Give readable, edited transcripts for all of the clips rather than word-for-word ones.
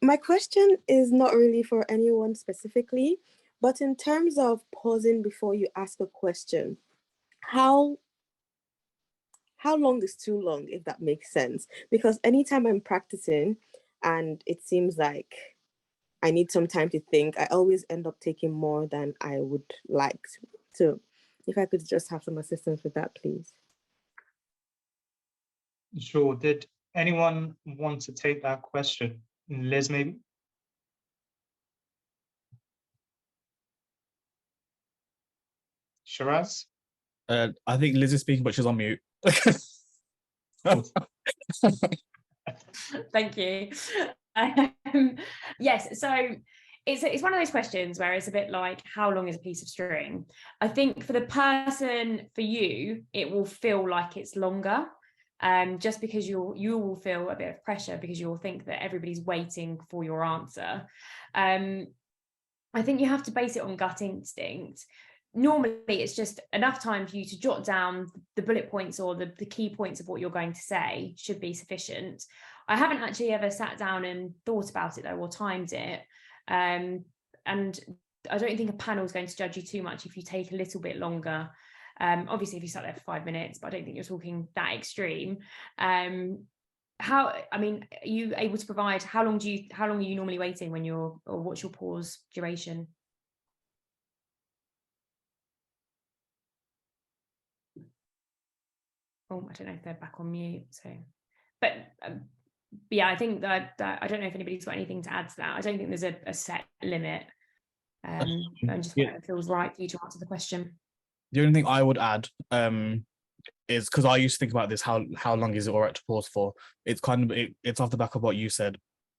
My question is not really for anyone specifically, but in terms of pausing before you ask a question, how long is too long, if that makes sense? Because anytime I'm practicing and it seems like I need some time to think, I always end up taking more than I would like. So if I could just have some assistance with that, please. Sure. Did anyone want to take that question? Liz, maybe? Shehraz? I think Liz is speaking, but she's on mute. Thank you. Yes, so it's one of those questions where it's a bit like, how long is a piece of string? I think for the person, for you, it will feel like it's longer, just because you will feel a bit of pressure because you'll think that everybody's waiting for your answer. I think you have to base it on gut instinct. Normally, it's just enough time for you to jot down the bullet points or the key points of what you're going to say should be sufficient. I haven't actually ever sat down and thought about it though, or timed it. And I don't think a panel is going to judge you too much if you take a little bit longer. Obviously, if you sat there for 5 minutes, but I don't think you're talking that extreme. Are you able to provide, how long are you normally waiting when or what's your pause duration? Oh, I don't know if they're back on mute. So, but yeah, I think that I don't know if anybody's got anything to add to that. I don't think there's a set limit. And just whatever feels right for you to answer the question. The only thing I would add is, because I used to think about this, how long is it all right to pause for? It's kind of it's off the back of what you said.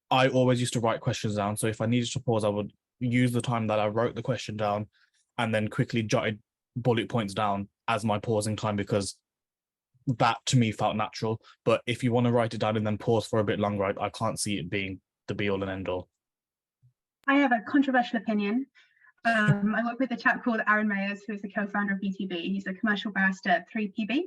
I always used to write questions down. So if I needed to pause, I would use the time that I wrote the question down and then quickly jotted bullet points down as my pausing time, because that to me felt natural. But if you want to write it down and then pause for a bit longer, I can't see it being the be all and end all. I have a controversial opinion. I work with a chap called Aaron Mayers, who is the co-founder of BTB. He's a commercial barrister at 3PB.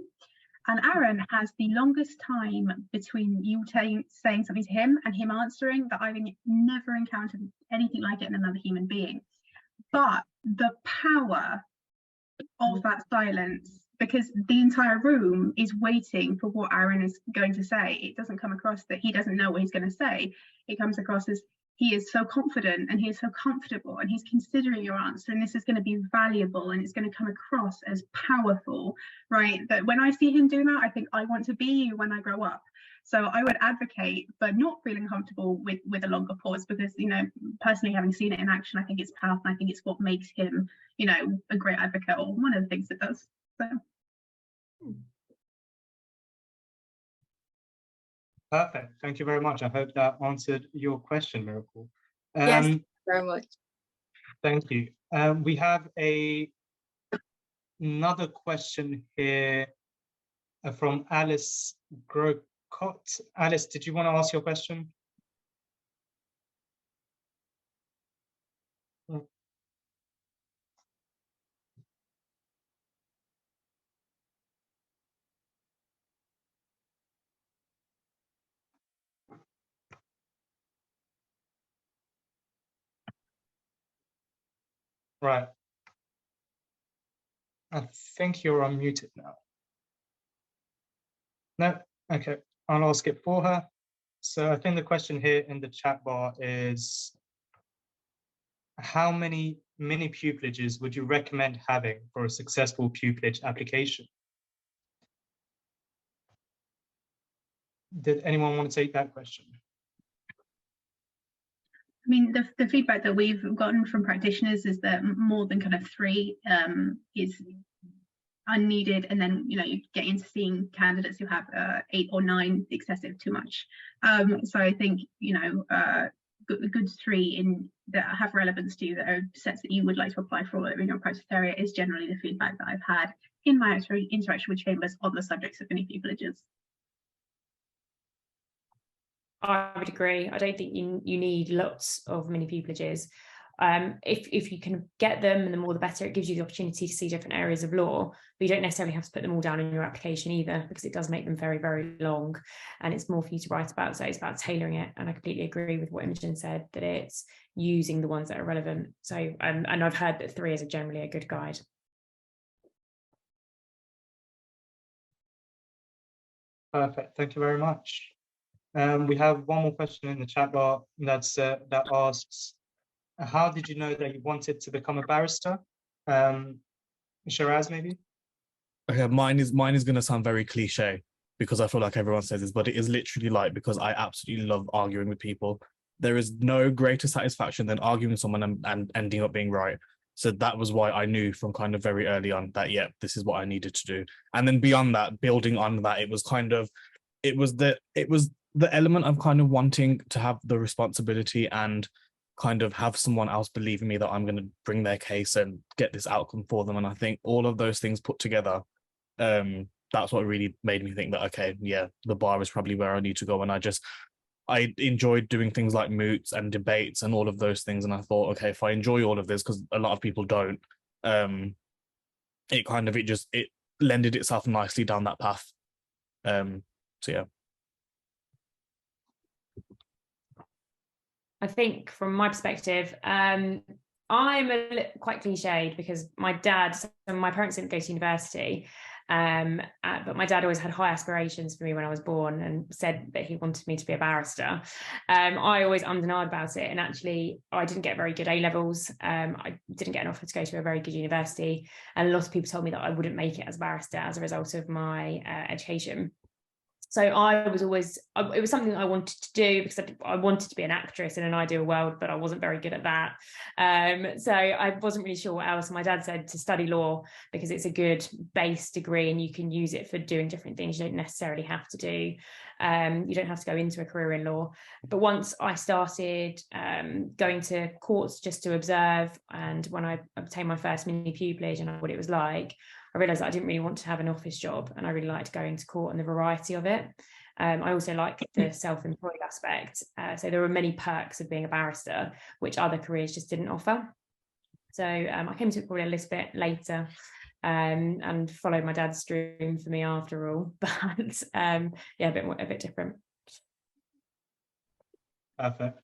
And Aaron has the longest time between you saying something to him and him answering that I've never encountered anything like it in another human being. But the power of that silence, because the entire room is waiting for what Aaron is going to say. It doesn't come across that he doesn't know what he's going to say. It comes across as he is so confident and he is so comfortable and he's considering your answer, and this is going to be valuable and it's going to come across as powerful, right? That when I see him do that, I think I want to be you when I grow up. So I would advocate for not feeling comfortable with a longer pause, because, you know, personally having seen it in action, I think it's powerful. I think it's what makes him, you know, a great advocate, or one of the things it does. So. Perfect. Thank you very much. I hope that answered your question, Miracle. Yes, very much. Thank you. We have another question here from Alice Grocott. Alice, did you want to ask your question? Right. I think you're unmuted now. No? Okay, I'll ask it for her. So I think the question here in the chat bar is, how many mini pupilages would you recommend having for a successful pupilage application? Did anyone want to take that question? I mean, the feedback that we've gotten from practitioners is that more than kind of 3 is unneeded, and then, you know, you get into seeing candidates who have 8 or 9, excessive, too much. So I think, you know, a good 3 that have relevance to you, that are sets that you would like to apply for in your practice area, is generally the feedback that I've had in my interaction with chambers on the subjects of mini pupilages. I would agree. I don't think you need lots of mini pupilages. if you can get them, and the more the better. It gives you the opportunity to see different areas of law, but you don't necessarily have to put them all down in your application either, because it does make them very, very long, and it's more for you to write about. So it's about tailoring it. And I completely agree with what Imogen said, that it's using the ones that are relevant. So and I've heard that 3 is generally a good guide. Perfect. Thank you very much. We have one more question in the chat bar that asks, how did you know that you wanted to become a barrister? Shehraz, maybe? Okay, mine is going to sound very cliche, because I feel like everyone says this, but it is literally like, because I absolutely love arguing with people. There is no greater satisfaction than arguing with someone and ending up being right. So that was why I knew from kind of very early on that, yeah, this is what I needed to do. And then beyond that, building on that, it was the element of kind of wanting to have the responsibility and kind of have someone else believe in me that I'm going to bring their case and get this outcome for them. And I think all of those things put together, that's what really made me think that, okay, yeah, the bar is probably where I need to go. And I enjoyed doing things like moots and debates and all of those things. And I thought, okay, if I enjoy all of this, because a lot of people don't, it lended itself nicely down that path. So yeah. I think from my perspective, I'm quite cliched, because my parents didn't go to university, but my dad always had high aspirations for me when I was born, and said that he wanted me to be a barrister. I always ummed and ahed about it, and actually I didn't get very good A-levels. I didn't get an offer to go to a very good university, and a lot of people told me that I wouldn't make it as a barrister as a result of my education. So it was something that I wanted to do, because I wanted to be an actress in an ideal world, but I wasn't very good at that. So I wasn't really sure what else. My dad said to study law, because it's a good base degree and you can use it for doing different things. You don't necessarily have to do, you don't have to go into a career in law. But once I started going to courts just to observe, and when I obtained my first mini pupilage and what it was like, I realised that I didn't really want to have an office job, and I really liked going to court and the variety of it. I also like the self-employed aspect. So there were many perks of being a barrister, which other careers just didn't offer. So I came to it probably a little bit later, and followed my dad's dream for me after all. But yeah, a bit different. Perfect.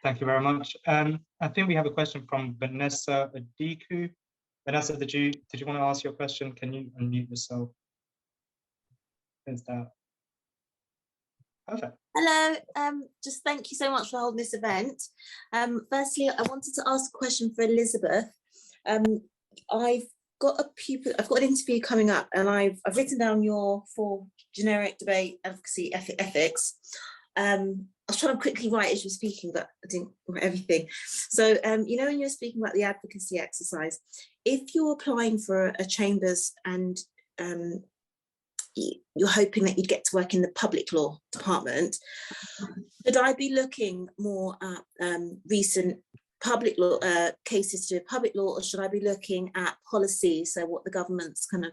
Thank you very much. I think we have a question from Vanessa Adiku. Vanessa, did you want to ask your question? Can you unmute yourself? Is that perfect? Hello, just thank you so much for holding this event. Firstly, I wanted to ask a question for Elizabeth. I've got an interview coming up, and I've written down your 4 generic debate, advocacy, ethics. I was trying to quickly write as you were speaking, but I didn't write everything. So, you know, when you're speaking about the advocacy exercise, if you're applying for a chambers and you're hoping that you'd get to work in the public law department, should I be looking more at recent public law cases to public law, or should I be looking at policy? So what the government's kind of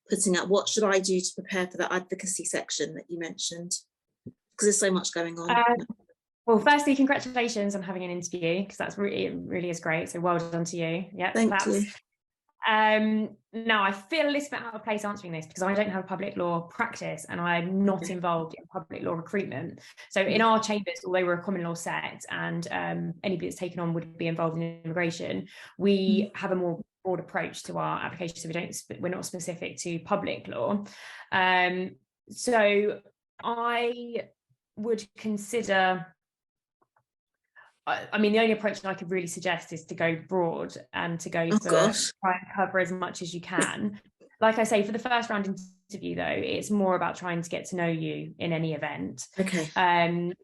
putting out, what should I do to prepare for that advocacy section that you mentioned? Because there's so much going on. Well, firstly, congratulations on having an interview, because that's really is great. So well done to you. Yeah, thank you. Now I feel a little bit out of place answering this, because I don't have a public law practice and I'm not involved in public law recruitment. So in our chambers, although we're a common law set and anybody that's taken on would be involved in immigration, we have a more broad approach to our application. So we're not specific to public law. So I would consider, I mean, the only approach that I could really suggest is to go broad and to go try and cover as much as you can. Like I say, for the first round interview, though, it's more about trying to get to know you in any event. Okay. And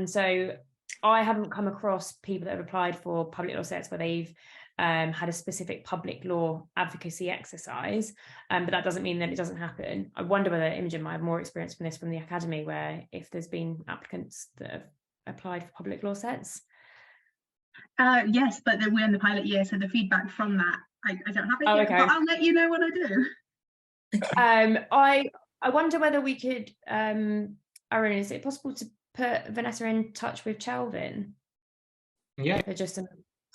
so I haven't come across people that have applied for public law sets where they've had a specific public law advocacy exercise, but that doesn't mean that it doesn't happen. I wonder whether Imogen might have more experience from this from the academy, where if there's been applicants that have applied for public law sets. Yes, but we're in the pilot year, so the feedback from that, I don't have it yet, but I'll let you know when I do. I wonder whether we could, Aaron, is it possible to put Vanessa in touch with Chelvin? Yeah. For just a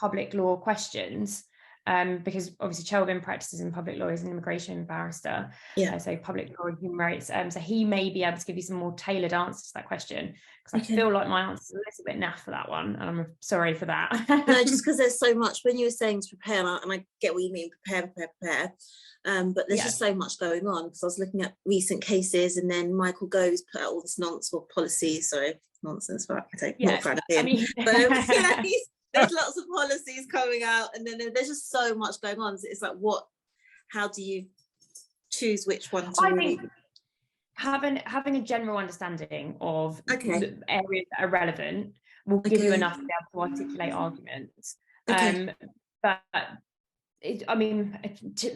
public law questions, because obviously Chelvin practices in public law, he's an immigration barrister, so public law and human rights, so he may be able to give you some more tailored answers to that question, because I feel like my answer is a little bit naff for that one, and I'm sorry for that. No, just because there's so much, when you were saying to prepare, and I get what you mean, prepare, but there's just so much going on, because I was looking at recent cases, and then Michael Gove's put out all this nonsense, or policy, sorry, nonsense, but I take more proud of him. But there's lots of policies coming out, and then there's just so much going on. So it's like, how do you choose which one to read? Having a general understanding of the areas that are relevant will give you enough to be able to articulate arguments. But I mean,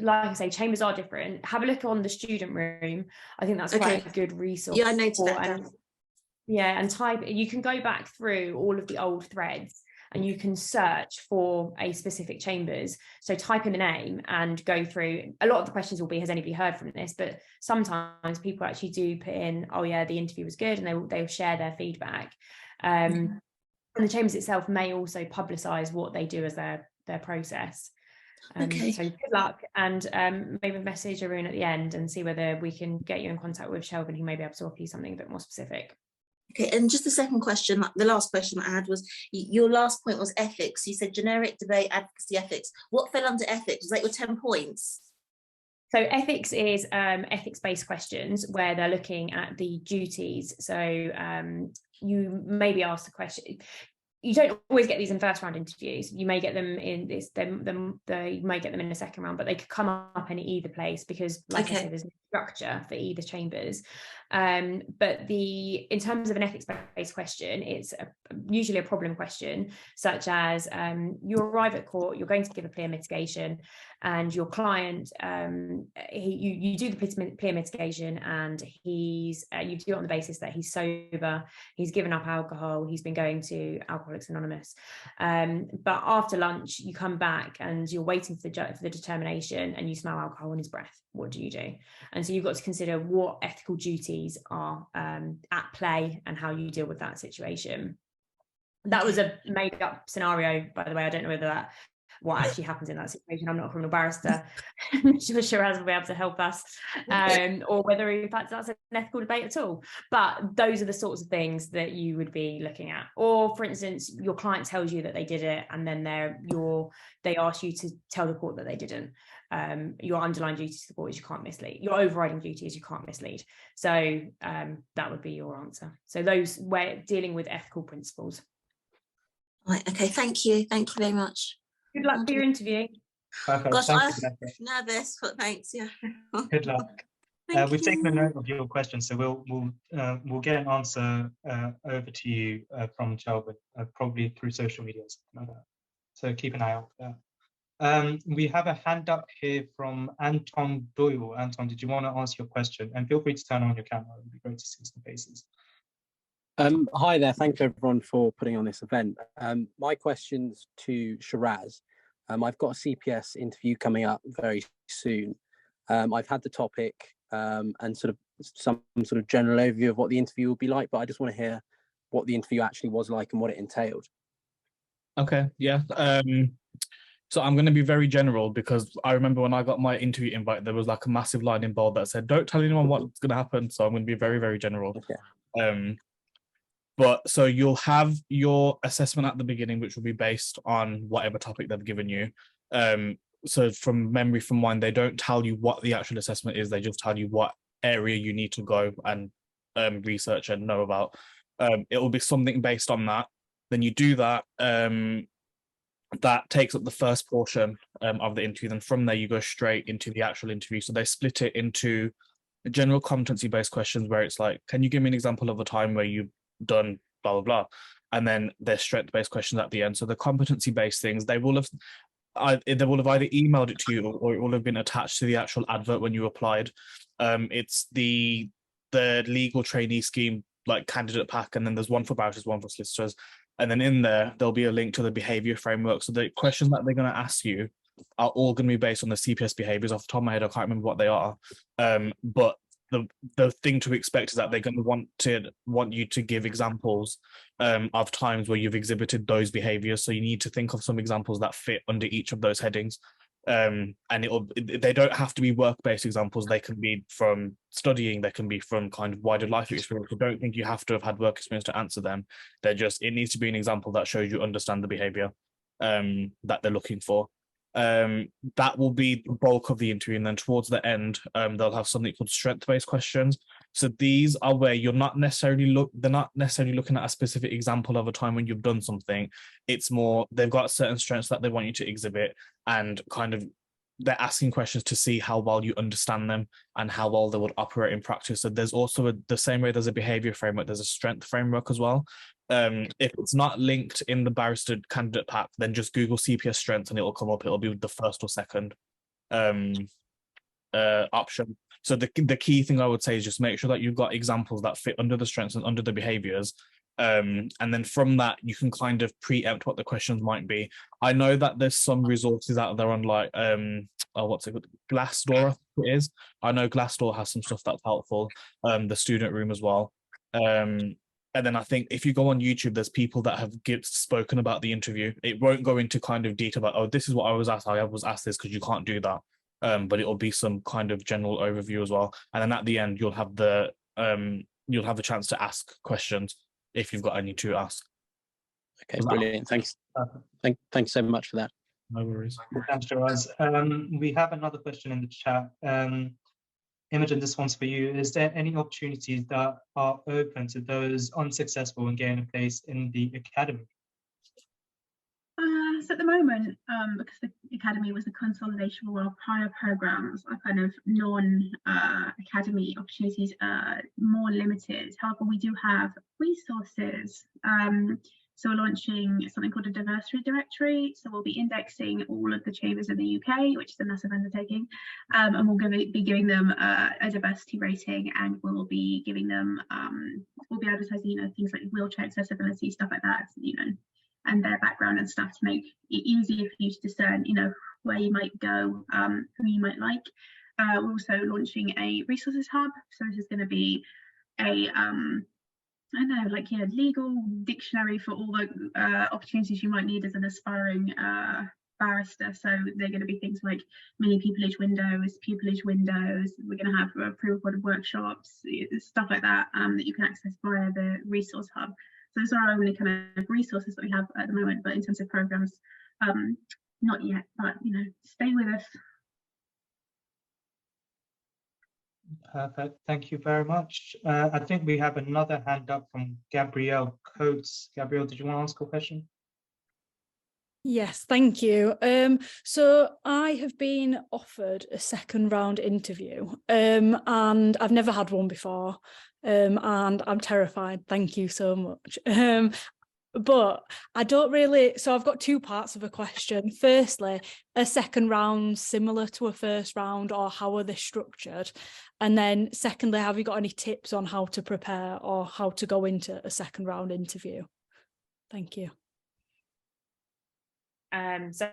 like I say, chambers are different. Have a look on the student room. I think that's quite a good resource. Yeah, I noticed that. And type. You can go back through all of the old threads, and you can search for a specific chambers. So type in the name and go through. A lot of the questions will be, has anybody heard from this? But sometimes people actually do put in, oh yeah, the interview was good, and they'll share their feedback. And the chambers itself may also publicise what they do as their process. So good luck, and maybe message Arun at the end and see whether we can get you in contact with Shelvin, who may be able to offer you something a bit more specific. Okay, and just the second question, the last question I had was, your last point was ethics. You said generic, debate, advocacy, ethics. What fell under ethics? Was that your 10 points? So ethics is ethics-based questions where they're looking at the duties. So you may be asked a question. You don't always get these in first round interviews. You may get them in this, you may get them in a second round, but they could come up in either place, because like I said, there's no structure for either chambers. But in terms of an ethics-based question, it's usually a problem question, such as you arrive at court, you're going to give a plea mitigation, and your client, you do the plea mitigation, and you do it on the basis that he's sober, he's given up alcohol, he's been going to Alcoholics Anonymous. But after lunch, you come back and you're waiting for the determination, and you smell alcohol in his breath. What do you do? And so you've got to consider what ethical duties are at play and how you deal with that situation. That was a made up scenario, by the way. I don't know whether what actually happens in that situation. I'm not a criminal barrister. I'm sure Shehraz will be able to help us, or whether in fact that's an ethical debate at all. But those are the sorts of things that you would be looking at. Or for instance, your client tells you that they did it, and then they ask you to tell the court that they didn't. Your underlying duty to the court is you can't mislead. Your overriding duty is you can't mislead. So that would be your answer. So those where dealing with ethical principles. Right, okay, thank you very much. Good luck for your interview. Perfect. Gosh, I'm nervous, but thanks. Yeah. Good luck. We've taken a note of your questions, so we'll get an answer over to you from Chelvin, probably through social media or something like that. So keep an eye out for that. We have a hand up here from Anton Doyle. Anton, did you want to ask your question? And feel free to turn on your camera. It would be great to see some faces. Hi there. Thank you everyone for putting on this event. My question's to Shehraz. I've got a CPS interview coming up very soon. I've had the topic and sort of some sort of general overview of what the interview will be like, but I just want to hear what the interview actually was like and what it entailed. Okay, yeah. So I'm going to be very general, because I remember when I got my interview invite, there was like a massive line in bold that said, don't tell anyone what's going to happen. So I'm going to be very, very general. Okay. But so you'll have your assessment at the beginning, which will be based on whatever topic they've given you. So from memory from mine, they don't tell you what the actual assessment is. They just tell you what area you need to go and research and know about. It will be something based on that. Then you do that. That takes up the first portion of the interview. Then from there, you go straight into the actual interview. So they split it into general competency-based questions, where it's like, can you give me an example of a time where you've done blah blah blah, and then there's strength-based questions at the end. So the competency-based things, they will have either emailed it to you, or it will have been attached to the actual advert when you applied. It's the legal trainee scheme, like candidate pack, and then there's one for barristers, one for solicitors, and then in there'll be a link to the behavior framework. So the questions that they're going to ask you are all going to be based on the CPS behaviors. Off the top of my head, I can't remember what they are, but the thing to expect is that they're going to want you to give examples of times where you've exhibited those behaviors. So you need to think of some examples that fit under each of those headings. And they don't have to be work-based examples. They can be from studying, they can be from kind of wider life experience. I don't think you have to have had work experience to answer them. It needs to be an example that shows you understand the behavior that they're looking for. That will be the bulk of the interview, and then towards the end they'll have something called strength-based questions. So these are where they're not necessarily looking at a specific example of a time when you've done something. It's more they've got certain strengths that they want you to exhibit, and kind of they're asking questions to see how well you understand them and how well they would operate in practice. So there's also the same way there's a behavior framework, there's a strength framework as well. If it's not linked in the barrister candidate pack, then just Google CPS strength and it'll come up. It'll be the first or second option. So the key thing I would say is just make sure that you've got examples that fit under the strengths and under the behaviors. And then from that, you can kind of preempt what the questions might be. I know that there's some resources out there on like, what's it called? Glassdoor, I think it is. I know Glassdoor has some stuff that's helpful. The Student Room as well. And then I think if you go on YouTube, there's people that have spoken about the interview. It won't go into kind of detail about, oh, this is what I was asked. I was asked this because you can't do that. But it'll be some kind of general overview as well. And then at the end, you'll have the chance to ask questions if you've got any to ask. Okay, brilliant. Thanks. Thanks so much for that. No worries. Thanks, Shehraz. We have another question in the chat. Imogen, this one's for you. Is there any opportunities that are open to those unsuccessful in getting a place in the academy? So at the moment, because the academy was a consolidation of our prior programs, our kind of non-academy opportunities are more limited. However, we do have resources. So we're launching something called a diversity directory. So we'll be indexing all of the chambers in the UK, which is a massive undertaking, and we'll be giving them a diversity rating, and we'll be giving them, we'll be advertising, things like wheelchair accessibility, stuff like that, and their background and stuff to make it easier for you to discern, where you might go, who you might like. We're also launching a resources hub. So this is going to be a legal dictionary for all the opportunities you might need as an aspiring barrister. So they're going to be things like mini pupillage windows, pupilage windows. We're going to have pre-recorded workshops, stuff like that, that you can access via the resource hub. So those are our only kind of resources that we have at the moment, but in terms of programs, not yet, but stay with us. Perfect. Thank you very much. I think we have another hand up from Gabrielle Coates. Gabrielle, did you want to ask a question? Yes, thank you. So I have been offered a second round interview, and I've never had one before, and I'm terrified. Thank you so much. But I don't really, so I've got two parts of a question. Firstly, a second round similar to a first round, or how are they structured? And then secondly, have you got any tips on how to prepare or how to go into a second round interview? Thank you. So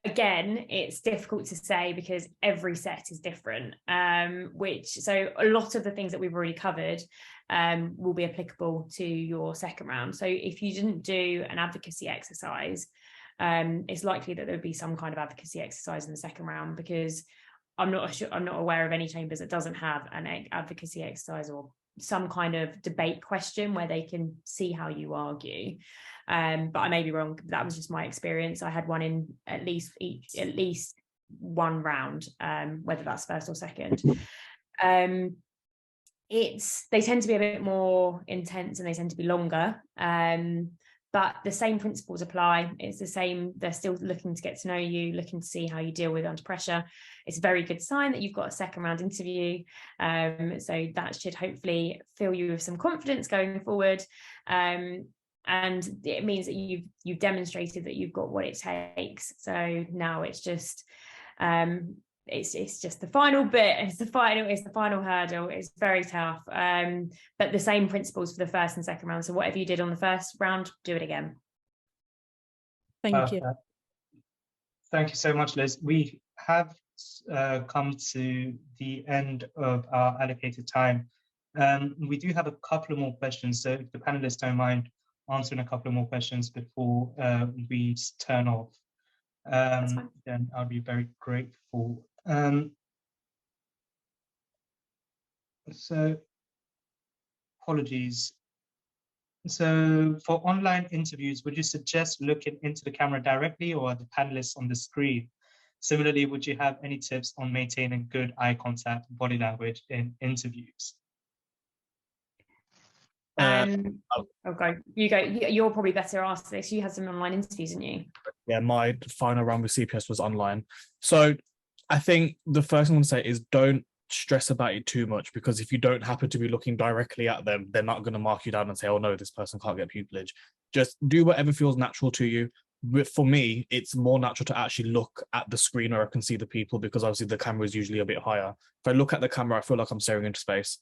again, it's difficult to say because every set is different, so a lot of the things that we've already covered will be applicable to your second round. So if you didn't do an advocacy exercise, it's likely that there would be some kind of advocacy exercise in the second round, because I'm not aware of any chambers that doesn't have an advocacy exercise or some kind of debate question where they can see how you argue. But I may be wrong. That was just my experience. I had one in at least one round, whether that's first or second. They tend to be a bit more intense and they tend to be longer. But the same principles apply. It's the same. They're still looking to get to know you, looking to see how you deal with under pressure. It's a very good sign that you've got a second round interview. So that should hopefully fill you with some confidence going forward. And it means that you've demonstrated that you've got what it takes. So now it's just it's just the final bit. It's the final hurdle. It's very tough. But the same principles for the first and second round. So whatever you did on the first round, do it again. Thank you. Thank you so much, Liz. We have come to the end of our allocated time. We do have a couple of more questions, so if the panelists don't mind answering a couple of more questions before we turn off, then I'll be very grateful. So, apologies. So for online interviews, would you suggest looking into the camera directly or the panelists on the screen? Similarly, would you have any tips on maintaining good eye contact, body language in interviews? Okay, you go. You're probably better asked this. You had some online interviews, didn't you? Yeah, my final round with CPS was online. So I think the first thing I'm going to say is don't stress about it too much, because if you don't happen to be looking directly at them, they're not going to mark you down and say, oh no, this person can't get pupillage. Just do whatever feels natural to you. But for me, it's more natural to actually look at the screen where I can see the people, because obviously the camera is usually a bit higher. If I look at the camera, I feel like I'm staring into space.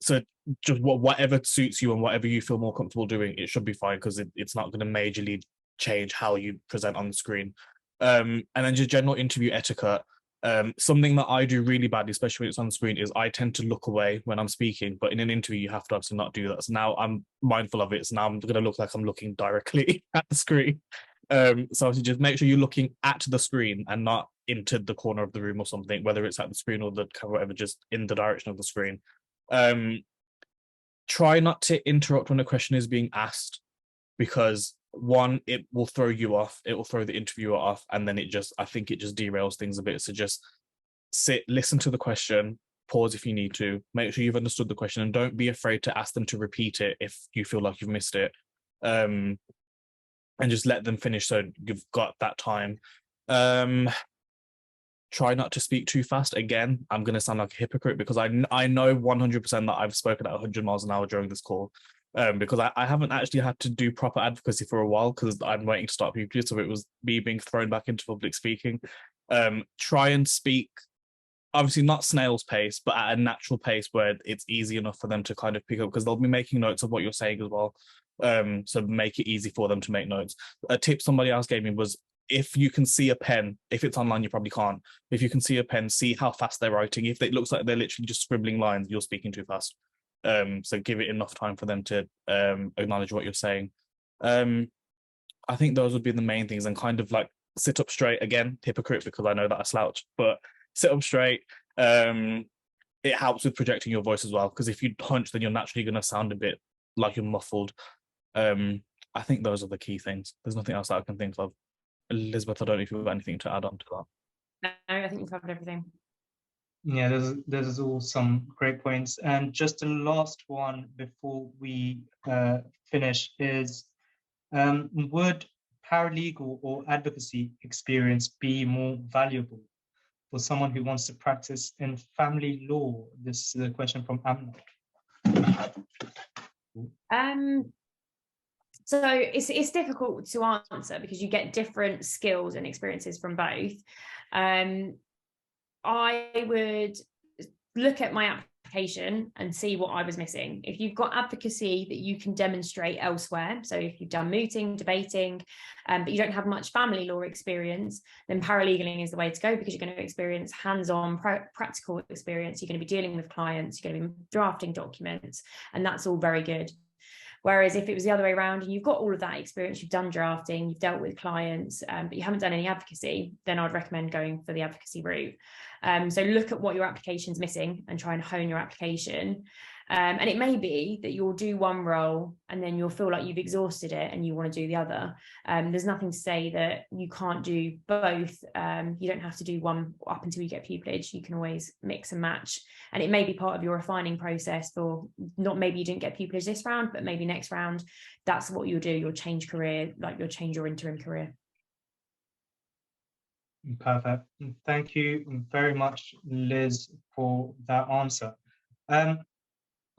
So just whatever suits you and whatever you feel more comfortable doing, it should be fine, because it's not going to majorly change how you present on the screen. And then just general interview etiquette. Something that I do really badly, especially when it's on the screen, is I tend to look away when I'm speaking, but in an interview, you have to obviously not do that. So now I'm mindful of it. So now I'm going to look like I'm looking directly at the screen. So obviously just make sure you're looking at the screen and not into the corner of the room or something, whether it's at the screen or the camera, whatever, just in the direction of the screen. Try not to interrupt when a question is being asked, because one, it will throw you off, it will throw the interviewer off, and then I think it just derails things a bit. So just sit, listen to the question, pause if you need to, make sure you've understood the question, and don't be afraid to ask them to repeat it if you feel like you've missed it, and just let them finish so you've got that time. Try not to speak too fast. Again, I'm going to sound like a hypocrite, because I know 100% that I've spoken at 100 miles an hour during this call, because I haven't actually had to do proper advocacy for a while, because I'm waiting to start pupillage, so it was me being thrown back into public speaking. Try and speak, obviously not snail's pace, but at a natural pace where it's easy enough for them to kind of pick up, because they'll be making notes of what you're saying as well. So make it easy for them to make notes. A tip somebody else gave me was, if you can see a pen, if it's online, you probably can't. If you can see a pen, see how fast they're writing. If it looks like they're literally just scribbling lines, you're speaking too fast. So give it enough time for them to acknowledge what you're saying. I think those would be the main things, and kind of like sit up straight. Again, hypocrite, because I know that I slouch, but sit up straight. It helps with projecting your voice as well, because if you hunch, then you're naturally going to sound a bit like you're muffled. I think those are the key things. There's nothing else that I can think of. Elizabeth, I don't know if you've got anything to add on to that. No, I think we've covered everything. Yeah, there's all some great points. And just a last one before we finish is, would paralegal or advocacy experience be more valuable for someone who wants to practice in family law? This is a question from Amna. So it's difficult to answer, because you get different skills and experiences from both. I would look at my application and see what I was missing. If you've got advocacy that you can demonstrate elsewhere, so if you've done mooting, debating, but you don't have much family law experience, then paralegaling is the way to go, because you're going to experience hands-on practical experience. You're going to be dealing with clients, you're going to be drafting documents, and that's all very good. Whereas if it was the other way around and you've got all of that experience, you've done drafting, you've dealt with clients, but you haven't done any advocacy, then I'd recommend going for the advocacy route. So look at what your application's missing and try and hone your application. And it may be that you'll do one role and then you'll feel like you've exhausted it and you want to do the other. There's nothing to say that you can't do both. You don't have to do one up until you get pupillage. You can always mix and match. And it may be part of your refining process for not, maybe you didn't get pupillage this round, but maybe next round, that's what you'll do. You'll change career, like you'll change your interim career. Perfect. Thank you very much, Liz, for that answer.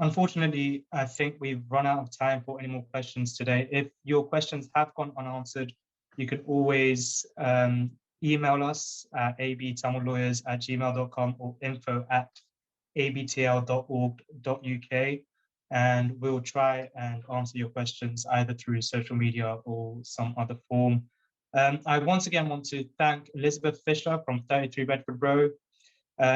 Unfortunately, I think we've run out of time for any more questions today. If your questions have gone unanswered, you can always email us at abtamilllawyers@gmail.com or info@abtl.org.uk, and we'll try and answer your questions either through social media or some other form. I once again want to thank Elizabeth Fisher from 33 Bedford Row,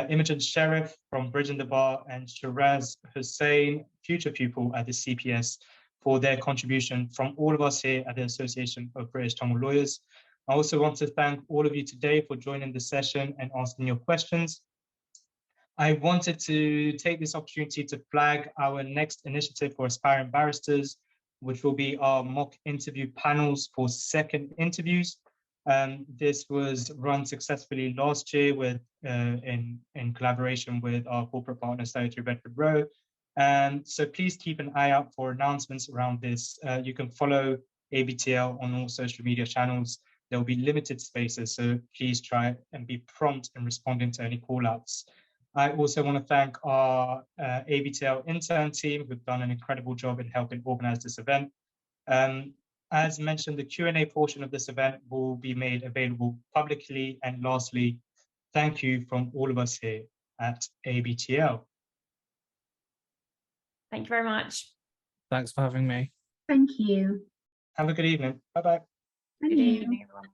Imogen Sheriff from Bridge and the Bar, and Shehraz Hussain, future pupil at the CPS, for their contribution from all of us here at the Association of British Tamil Lawyers. I also want to thank all of you today for joining the session and asking your questions. I wanted to take this opportunity to flag our next initiative for aspiring barristers, which will be our mock interview panels for second interviews. This was run successfully last year with in collaboration with our corporate partner, 33 Bedford Row. So please keep an eye out for announcements around this. You can follow ABTL on all social media channels. There will be limited spaces, so please try and be prompt in responding to any call-outs. I also want to thank our ABTL intern team who've done an incredible job in helping organize this event. As mentioned, the Q&A portion of this event will be made available publicly. And lastly, thank you from all of us here at ABTL. Thank you very much. Thanks for having me. Thank you. Have a good evening. Bye-bye. And Good you. evening, everyone.